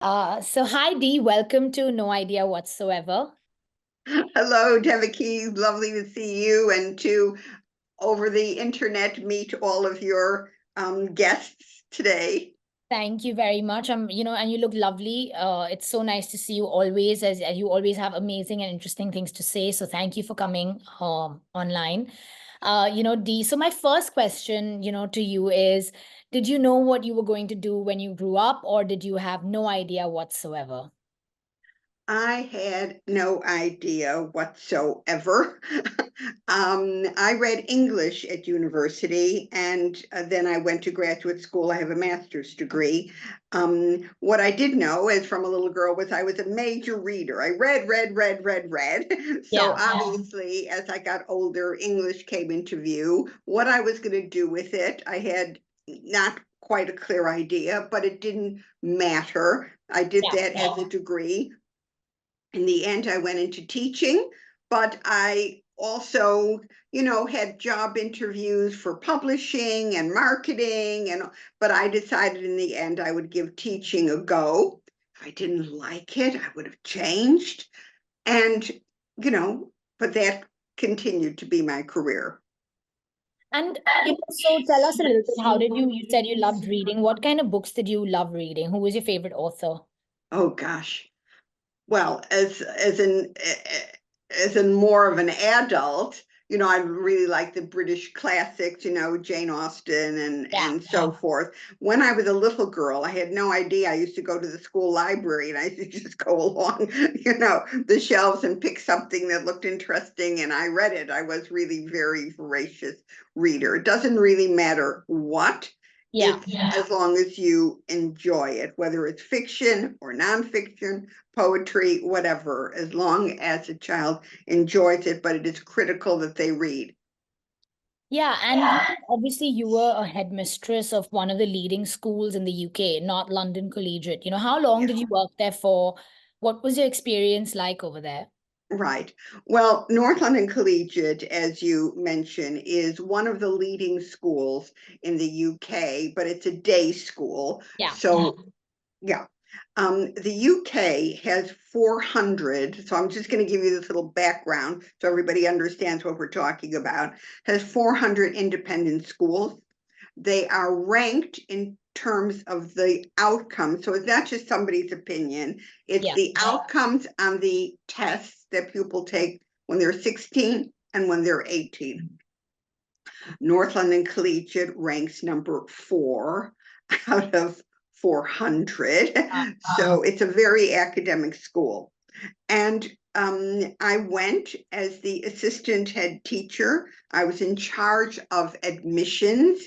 So hi Dee, welcome to No Idea Whatsoever. Hello, Devvaki. Lovely to see you and to over the internet meet all of your guests today. Thank you very much. And you look lovely. It's so nice to see you always, as you always have amazing and interesting things to say. So thank you for coming online. Dee, so my first question, to you is, did you know what you were going to do when you grew up, or did you have no idea whatsoever? I had no idea whatsoever. I read English at university and then I went to graduate school. I have a master's degree. What I did know as from a little girl was I was a major reader. I read, read, read, read, read. So Yeah. obviously, as I got older, English came into view. What I was going to do with it, I had not quite a clear idea, but it didn't matter. I did that as a degree. In the end, I went into teaching, but I also, had job interviews for publishing and marketing, but I decided in the end I would give teaching a go. If I didn't like it, I would have changed. And, but that continued to be my career. And so tell us a little bit, how did you said you loved reading. What kind of books did you love reading? Who was your favorite author? Oh gosh. Well, as in more of an adult, I really like the British classics, Jane Austen and so forth. When I was a little girl, I had no idea. I used to go to the school library and I used to just go along, the shelves and pick something that looked interesting and I read it. I was really very voracious reader. It doesn't really matter what. Yeah. It's as long as you enjoy it, whether it's fiction or nonfiction, poetry, whatever, as long as a child enjoys it, but it is critical that they read. Yeah, and obviously you were a headmistress of one of the leading schools in the UK, not London Collegiate. How long Yes. did you work there for? What was your experience like over there? Right. Well, North London Collegiate, as you mentioned, is one of the leading schools in the UK, but it's a day school. Yeah. So, yeah. The UK has 400, so I'm just going to give you this little background so everybody understands what we're talking about, has 400 independent schools. They are ranked in terms of the outcome. So it's not just somebody's opinion, it's Yeah. the outcomes on the tests that people take when they're 16 and when they're 18. North London Collegiate ranks number 4 out of 400. So it's a very academic school. And I went as the assistant head teacher. I was in charge of admissions.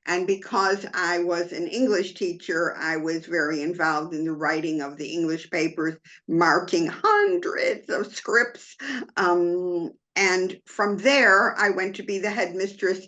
And because I was an English teacher, I was very involved in the writing of the English papers, marking hundreds of scripts. And from there, I went to be the headmistress.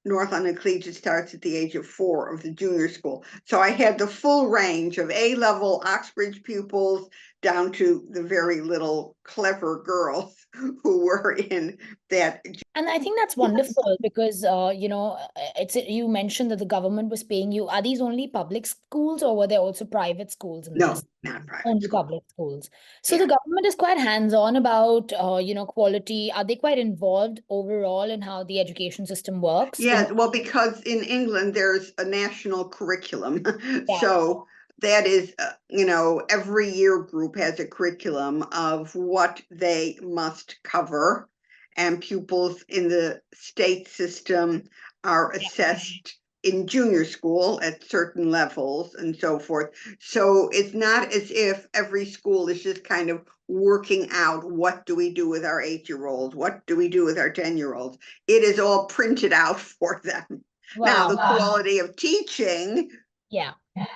North London Collegiate starts at the age of 4 of the junior school. So I had the full range of A-level Oxbridge pupils down to the very little clever girls who were in that. And I think that's wonderful because, you mentioned that the government was paying you. Are these only public schools or were there also private schools in No, this? not private Only school. public schools. So Yeah. the government is quite hands-on about, quality. Are they quite involved overall in how the education system works? Yeah, well, because in England there's a national curriculum. Yeah. So that is, every year group has a curriculum of what they must cover. And pupils in the state system are assessed in junior school at certain levels and so forth. So it's not as if every school is just kind of working out what do we do with our 8-year-olds, what do we do with our 10-year-olds. It is all printed out for them. Now, the Wow. quality of teaching, Yeah. yeah.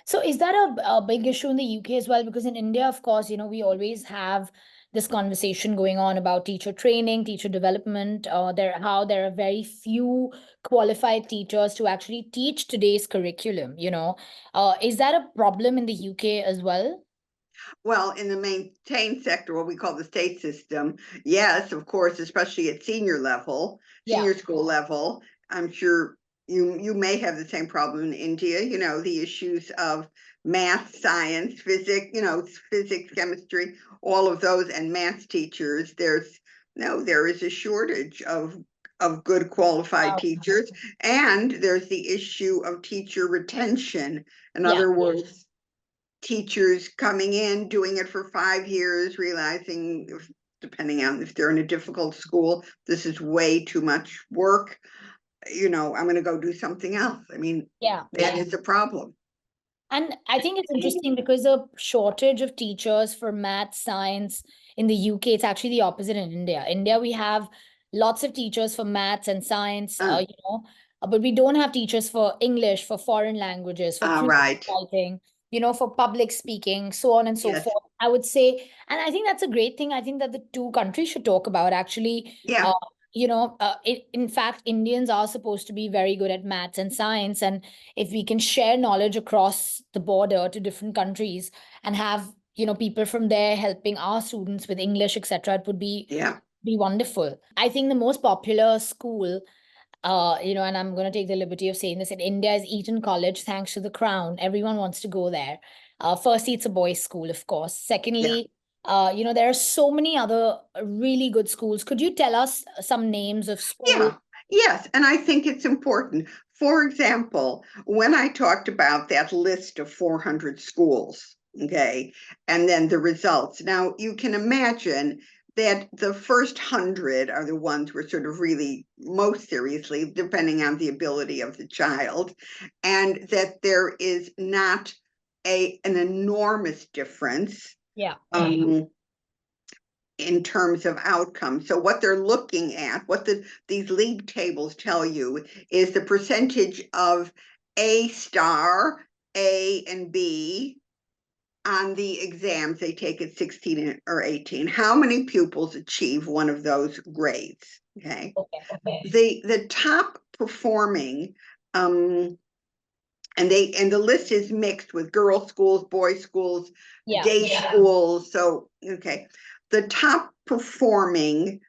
So is that a big issue in the UK as well? Because in India, of course, we always have this conversation going on about teacher training, teacher development, how there are very few qualified teachers to actually teach today's curriculum, Is that a problem in the UK as well? Well, in the maintained sector, what we call the state system, yes, of course, especially at senior Yeah. school level, I'm sure you may have the same problem in India, the issues of math, science, physics, physics, chemistry, all of those, and math teachers. There is a shortage of good qualified teachers, and there's the issue of teacher retention. In other words, teachers coming in, doing it for 5 years, realizing, depending on if they're in a difficult school, this is way too much work. I'm going to go do something else. I mean, that is a problem. And I think it's interesting because the shortage of teachers for math, science in the UK, it's actually the opposite in India. India, we have lots of teachers for maths and science, but we don't have teachers for English, for foreign languages, for creative writing, for public speaking, so on and so forth. I would say, and I think that's a great thing. I think that the two countries should talk about actually. In fact, Indians are supposed to be very good at maths and science, and if we can share knowledge across the border to different countries and have people from there helping our students with English, etc., it would be wonderful. I think the most popular school, and I'm going to take the liberty of saying this, in India is Eton College, thanks to the Crown. Everyone wants to go there. Firstly, it's a boys' school, of course. Secondly, there are so many other really good schools. Could you tell us some names of schools? Yes, and I think it's important. For example, when I talked about that list of 400 schools, okay, and then the results. Now, you can imagine that the first 100 are the ones we're sort of really most seriously, depending on the ability of the child, and that there is not an enormous difference. In terms of outcomes. So what they're looking at, what these league tables tell you, is the percentage of A star, A and B on the exams they take at 16 or 18. How many pupils achieve one of those grades? Okay. The top performing, and the list is mixed with girls' schools, boys' schools, day schools. So, okay. The top performing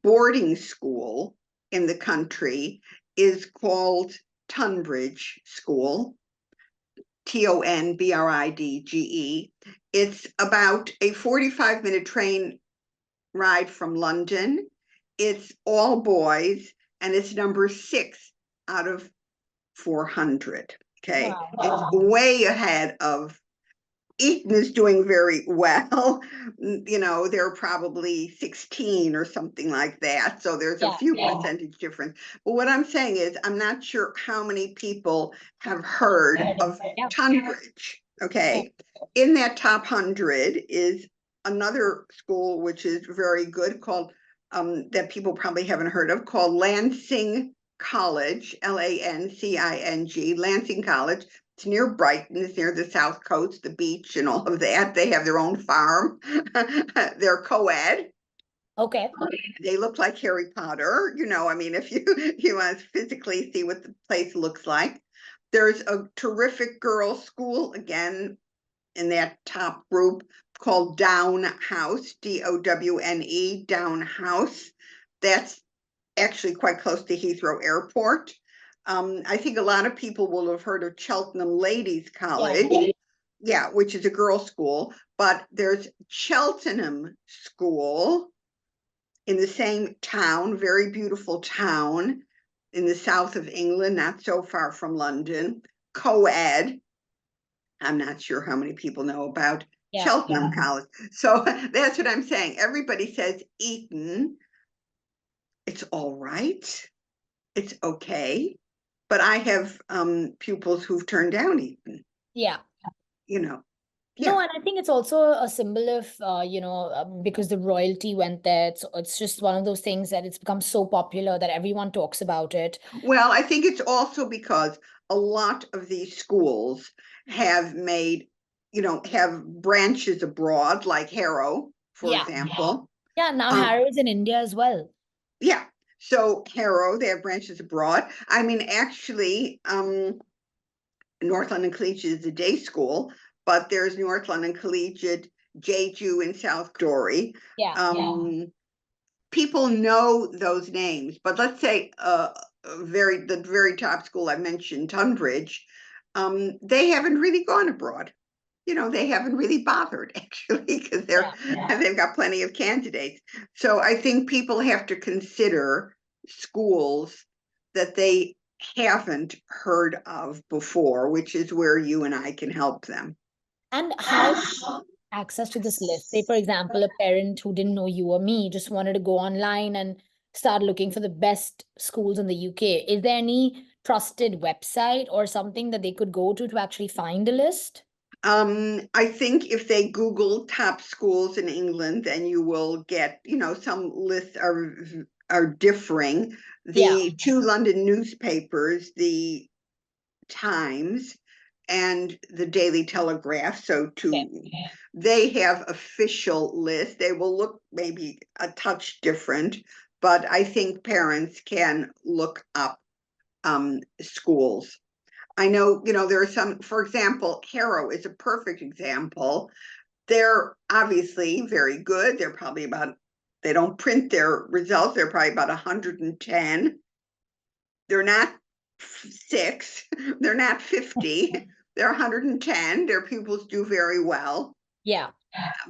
boarding school in the country is called Tunbridge School, Tonbridge. It's about a 45-minute train ride from London. It's all boys, and it's number 6 out of 400. Okay, it's way ahead of Eton is doing very well. They're probably 16 or something like that. So there's a few percentage difference. But what I'm saying is, I'm not sure how many people have heard of Tunbridge. Okay. In that top 100 is another school, which is very good, called, that people probably haven't heard of, called Lancing College, Lancing, Lancing College. It's near Brighton, it's near the South Coast, the beach and all of that. They have their own farm. They're co-ed. Okay. They look like Harry Potter, if you want to physically see what the place looks like. There's a terrific girls' school, again, in that top group, called Down House, Downe, Down House. That's actually quite close to Heathrow Airport. I think a lot of people will have heard of Cheltenham Ladies College, which is a girls' school, but there's Cheltenham School in the same town, very beautiful town in the south of England, not so far from London, co-ed. I'm not sure how many people know about Cheltenham College. So that's what I'm saying. Everybody says Eton. It's all right. It's okay. But I have pupils who've turned down Eton. No, and I think it's also a symbol of, because the royalty went there. It's just one of those things that it's become so popular that everyone talks about it. Well, I think it's also because a lot of these schools have made, have branches abroad, like Harrow, for example. Now Harrow is in India as well. So Harrow, they have branches abroad. I mean, actually, North London Collegiate is a day school, but there's North London Collegiate, Jeju in South Dory. People know those names, but let's say the very top school I mentioned, Tunbridge, they haven't really gone abroad. They haven't really bothered actually, because they've got plenty of candidates. So I think people have to consider schools that they haven't heard of before, which is where you and I can help them. And how access to this list? Say, for example, a parent who didn't know you or me just wanted to go online and start looking for the best schools in the UK. Is there any trusted website or something that they could go to actually find a list? I think if they Google top schools in England, then you will get, some lists are differing. The two London newspapers, the Times and the Daily Telegraph, they have official lists. They will look maybe a touch different, but I think parents can look up schools. I know, there are some, for example, Harrow is a perfect example. They're obviously very good. They don't print their results. They're probably about 110. They're not 6, they're not 50, they're 110. Their pupils do very well. Yeah.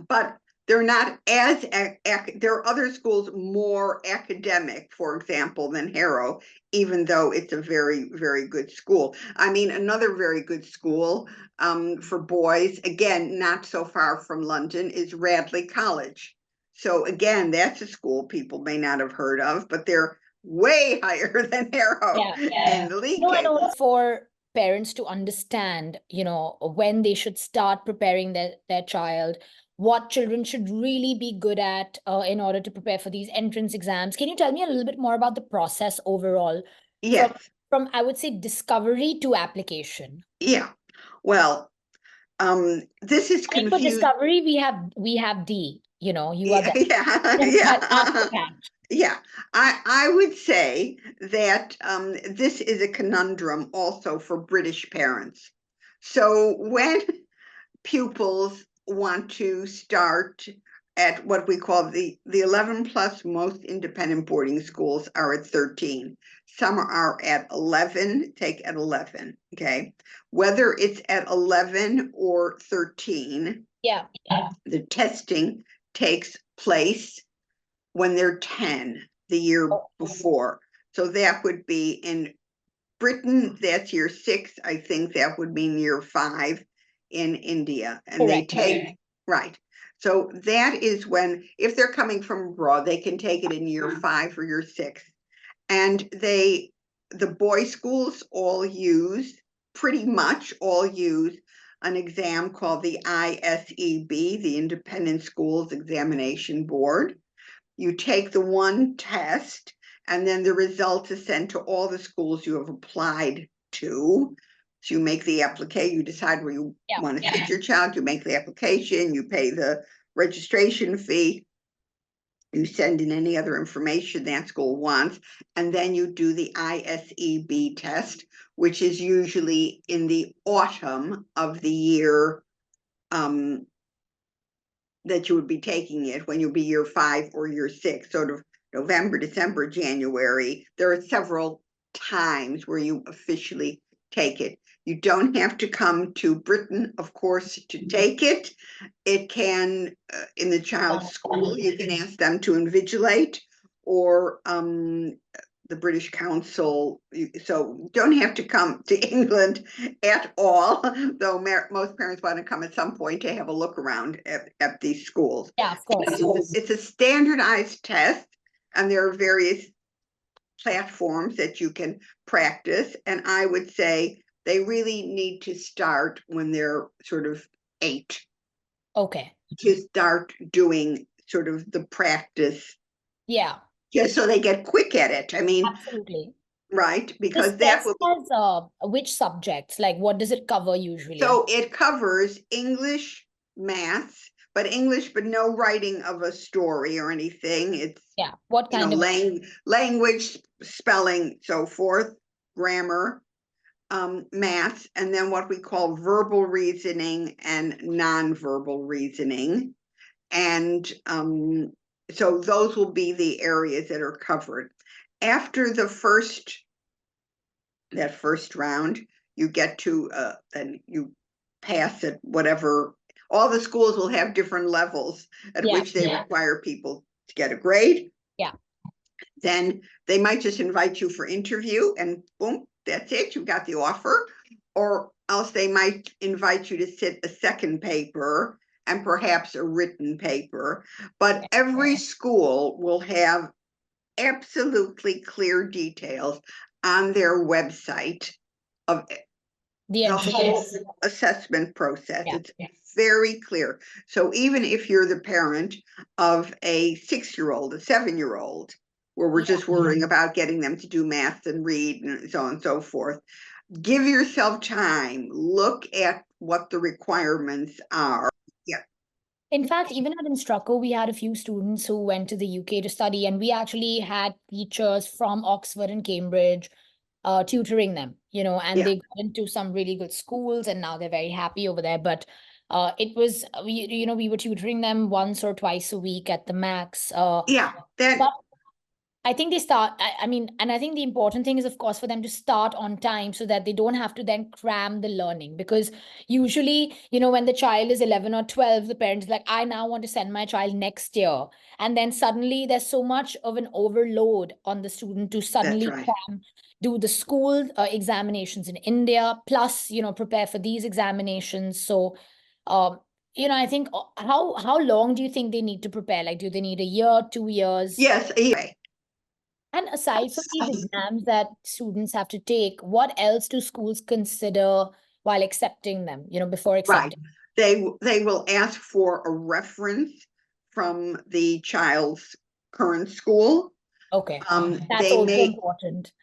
But they're not there are other schools more academic, for example, than Harrow, even though it's a very, very good school. I mean, another very good school for boys, again, not so far from London, is Radley College. So again, that's a school people may not have heard of, but they're way higher than Harrow in the league table. In order for parents to understand, when they should start preparing their child, what children should really be good at in order to prepare for these entrance exams. Can you tell me a little bit more about the process overall? Yes. From I would say discovery to application. Yeah. Well, this is And for discovery, we have Dee. You are Yeah. Yeah, I would say that this is a conundrum also for British parents. So when pupils want to start at what we call the 11 plus, most independent boarding schools are at 13. Some are at 11, take at 11, okay? Whether it's at 11 or 13, the testing takes place when they're 10, the year before. So that would be in Britain, that's year 6. I think that would mean year 5 in India. And they take, right. So that is when, if they're coming from abroad, they can take it in year 5 or year 6. And the boy schools pretty much all use an exam called the ISEB, the Independent Schools Examination Board. You take the one test, and then the result is sent to all the schools you have applied to. So you make the application, you decide where you want to sit your child, you make the application, you pay the registration fee, you send in any other information that school wants, and then you do the ISEB test, which is usually in the autumn of the year that you would be taking it, when you'll be year 5 or year 6, sort of November, December, January. There are several times where you officially take it. You don't have to come to Britain, of course, to take it. It can, in the child's school, you can ask them to invigilate, or the British Council. So don't have to come to England at all, though most parents want to come at some point to have a look around at these schools. Yeah, of course. It's a standardized test, and there are various platforms that you can practice. And I would say they really need to start when they're sort of 8. Okay. To start doing sort of the practice. Yeah. Just so they get quick at it. I mean, absolutely. Right, because that will be which subjects? Like, what does it cover usually? So it covers English, math, but no writing of a story or anything. It's what kind of language, spelling, so forth, grammar, math, and then what we call verbal reasoning and nonverbal reasoning. And so those will be the areas that are covered. After the first that first round, you get to, then you pass at whatever, all the schools will have different levels at which they require people to get a grade. Yeah. Then they might just invite you for interview and boom, that's it, you got the offer. Or else they might invite you to sit a second paper and perhaps a written paper. But every school will have absolutely clear details on their website of The the whole entrance. assessment process. Yeah. It's very clear. So even if you're the parent of a 6-year-old, a 7-year-old, where we're just worrying about getting them to do math and read and so on and so forth, give yourself time. Look at what the requirements are. Yeah. In fact, even at Instrucko, we had a few students who went to the UK to study, and we actually had teachers from Oxford and Cambridge tutoring them, and they got into some really good schools, and now they're very happy over there. But it was, we were tutoring them once or twice a week at the max. Yeah. But I think they start, I mean, and I think the important thing is, of course, for them to start on time so that they don't have to then cram the learning. Because usually, when the child is 11 or 12, the parents are like, I now want to send my child next year. And then suddenly there's so much of an overload on the student to suddenly cram, do the school examinations in India, plus, prepare for these examinations. So, I think how long do you think they need to prepare? Like, do they need a year, 2 years? Yes. And aside from these exams that students have to take, what else do schools consider while accepting them, before accepting? Right. They will ask for a reference from the child's current school. Okay. That's They also may, important.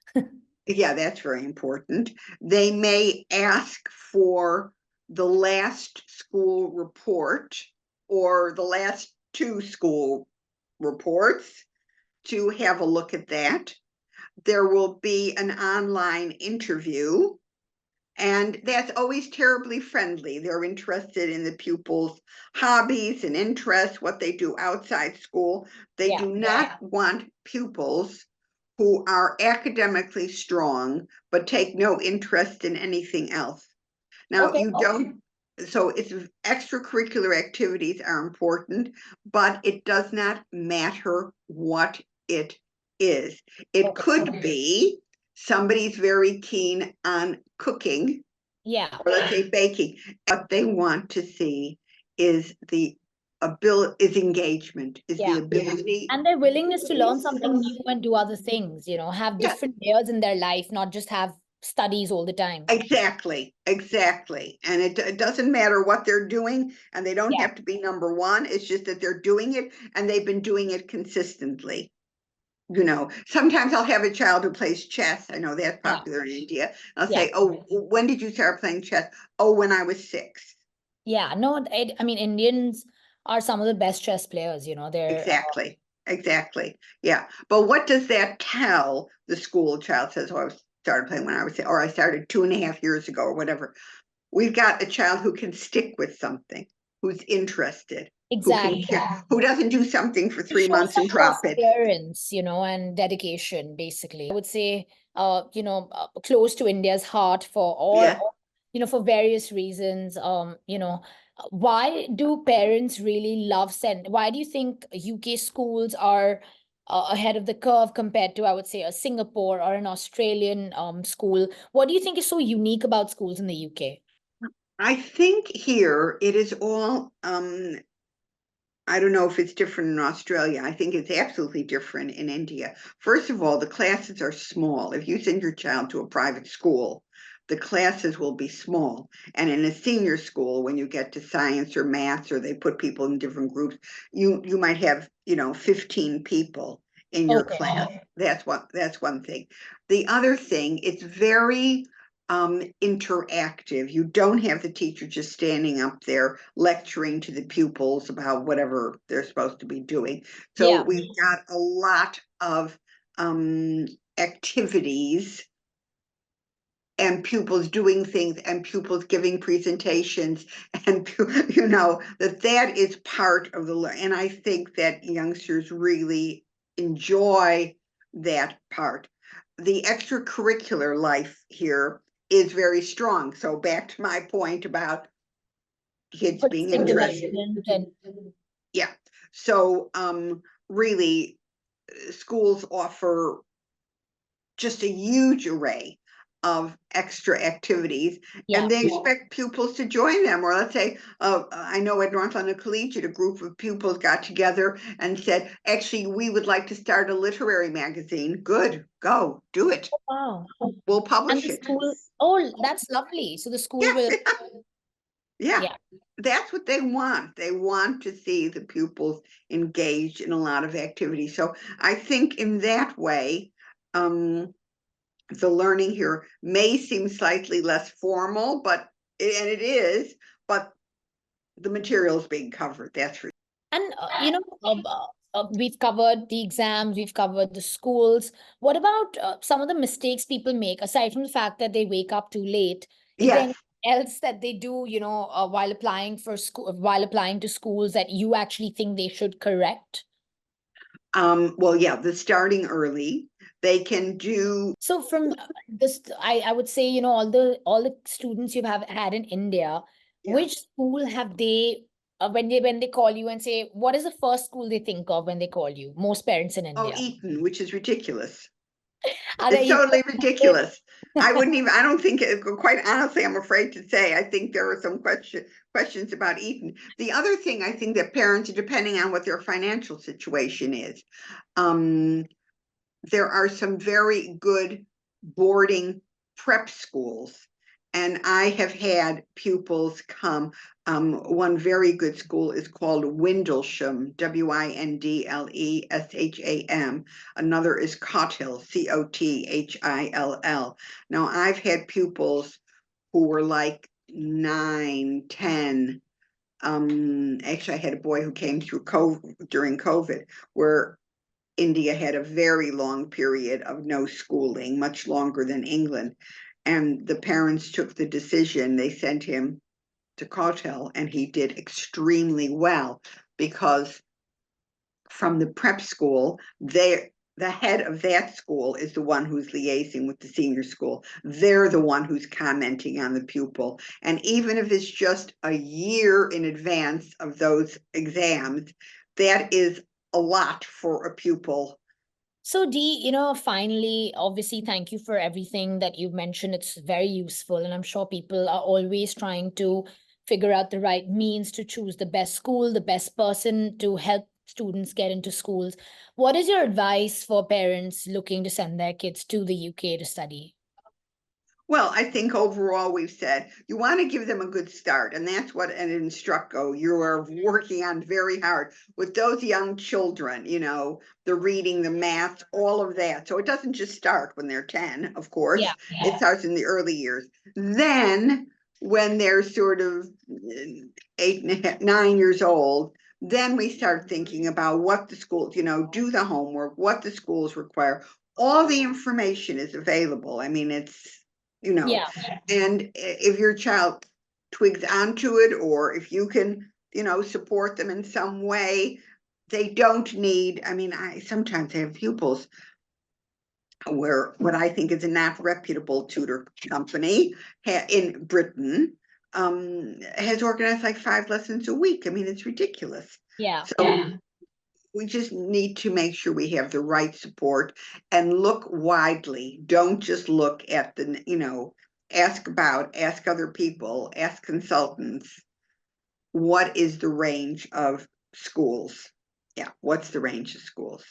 yeah, that's very important. They may ask for the last school report or the last 2 school reports to have a look at that. There will be an online interview, and that's always terribly friendly. They're interested in the pupils' hobbies and interests, what they do outside school. They do not want pupils who are academically strong but take no interest in anything else. Now, you don't, so it's extracurricular activities are important, but it does not matter what it is. It could be somebody's very keen on cooking, or let's say baking. What they want to see is the ability, is engagement, is the ability. And their willingness to learn something new and do other things, have different layers in their life, not just have studies all the time. Exactly. And it doesn't matter what they're doing, and they don't have to be number one. It's just that they're doing it and they've been doing it consistently. Sometimes I'll have a child who plays chess. I know that's popular in India. I'll say, oh, when did you start playing chess? Oh, when I was 6. Yeah, no, I mean, Indians are some of the best chess players, they're Exactly. Yeah. But what does that tell the school child says, oh, I started playing when I was 6, or I started 2.5 years ago, or whatever. We've got a child who can stick with something, who's interested, who doesn't do something for 3 months and drop it. Perseverance, and dedication, basically. I would say, close to India's heart for all, for various reasons. Why do parents really love why do you think UK schools are ahead of the curve compared to, I would say, a Singapore or an Australian school? What do you think is so unique about schools in the UK? I think here it is all, I don't know if it's different in Australia. I think it's absolutely different in India. First of all, the classes are small. If you send your child to a private school, the classes will be small. And in a senior school, when you get to science or maths, or they put people in different groups, you might have, 15 people in your class. That's one thing. The other thing, it's very interactive. You don't have the teacher just standing up there lecturing to the pupils about whatever they're supposed to be doing. So we've got a lot of activities and pupils doing things and pupils giving presentations, and that is part of the and I think that youngsters really enjoy that part. the extracurricular life here is very strong. So back to my point about kids being interested. Yeah. So really, schools offer just a huge array of extra activities, and they expect pupils to join them. Or let's say, I know at North London Collegiate, a group of pupils got together and said, actually, we would like to start a literary magazine. Good, go, do it. Wow. We'll And publish the it. school, oh, that's lovely. So the school will, Yeah, that's what they want. They want to see the pupils engaged in a lot of activity. So I think in that way, the learning here may seem slightly less formal, and it is, but the material is being covered. That's for And we've covered the exams, we've covered the schools. What about some of the mistakes people make, aside from the fact that they wake up too late? Is there anything else that they do, while applying for school, while applying to schools that you actually think they should correct? Well, yeah, the starting early, they can do. So from this, I would say, all the students you have had in India, which school have they, when they call you and say, what is the first school they think of when they call you? Most parents in Oh, India. Eton, which is ridiculous. Are It's they totally ridiculous. I don't think, quite honestly, I'm afraid to say, I think there are some questions about Eton. The other thing I think that parents, depending on what their financial situation is, there are some very good boarding prep schools. And I have had pupils come. One very good school is called Windlesham, Windlesham. Another is Cothill, Cothill. Now, I've had pupils who were like 9, 10. Actually, I had a boy who came through during COVID, where India had a very long period of no schooling, much longer than England. And the parents took the decision, they sent him to Cothill, and he did extremely well because from the prep school, the head of that school is the one who's liaising with the senior school. They're the one who's commenting on the pupil. And even if it's just a year in advance of those exams, that is a lot for a pupil. So Dee, finally, obviously, thank you for everything that you've mentioned. It's very useful. And I'm sure people are always trying to figure out the right means to choose the best school, the best person to help students get into schools. What is your advice for parents looking to send their kids to the UK to study? Well, I think overall we've said you want to give them a good start, and that's what an Instrucko you are working on very hard with those young children, the reading, the math, all of that. So it doesn't just start when they're 10, of course. It starts in the early years. Then when they're sort of 8, 9 years old, then we start thinking about what the schools, do the homework, what the schools require. All the information is available. I mean, it's and if your child twigs onto it, or if you can, support them in some way, they don't need. I mean, I sometimes have pupils where what I think is a not reputable tutor company in Britain has organized like 5 lessons a week. I mean, it's ridiculous. So we just need to make sure we have the right support and look widely. Don't just look at ask other people, ask consultants. What is the range of schools? Yeah, what's the range of schools?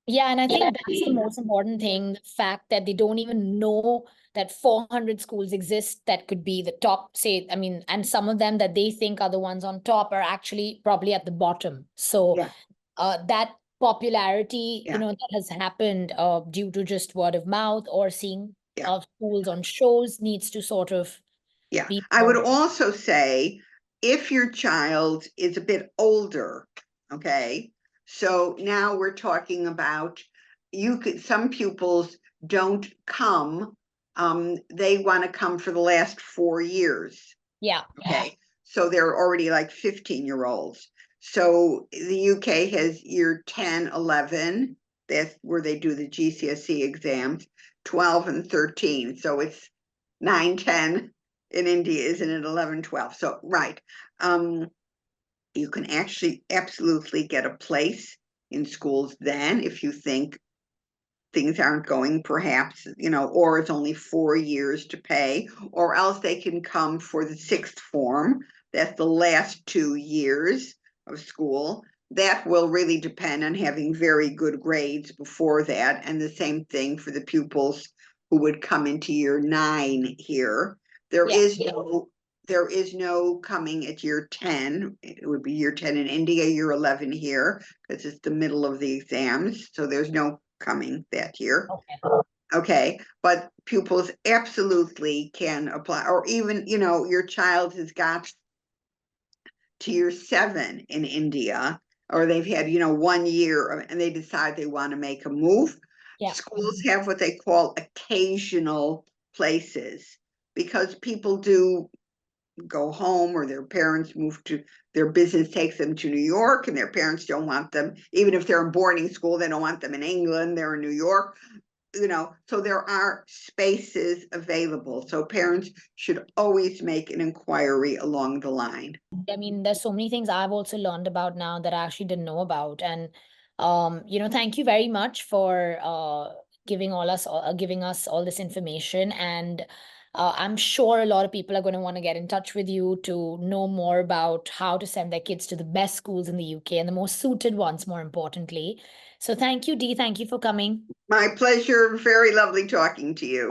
Yeah, and I think that's the most important thing, the fact that they don't even know that 400 schools exist that could be the top, say, I mean, and some of them that they think are the ones on top are actually probably at the bottom. So that popularity, that has happened due to just word of mouth or seeing schools on shows needs to sort of be. I would also say if your child is a bit older, okay, so now we're talking about some pupils don't come, they want to come for the last 4 years. Okay. So they're already like 15-year-olds. So the UK has year 10, 11. That's where they do the GCSE exams. 12, and 13. So it's 9, 10 in India, isn't it? 11, 12. So, right. You can actually absolutely get a place in schools then if you think things aren't going, perhaps, or it's only 4 years to pay, or else they can come for the sixth form. That's the last 2 years of school. That will really depend on having very good grades before that. And the same thing for the pupils who would come into year 9 here. There is no coming at year 10. It would be year 10 in India, year 11 here, because it's the middle of the exams. So there's no coming that year. Okay, but pupils absolutely can apply, or even, your child has got to year 7 in India, or they've had, 1 year and they decide they want to make a move. Schools have what they call occasional places, because people do go home, or their parents move to, their business takes them to New York, and their parents don't want them, even if they're in boarding school, they don't want them in England, they're in New York, so there are spaces available. So parents should always make an inquiry along the line. I mean, there's so many things I've also learned about now that I actually didn't know about. And thank you very much for giving us all this information. And I'm sure a lot of people are going to want to get in touch with you to know more about how to send their kids to the best schools in the UK and the most suited ones, more importantly. So thank you, Dee. Thank you for coming. My pleasure. Very lovely talking to you.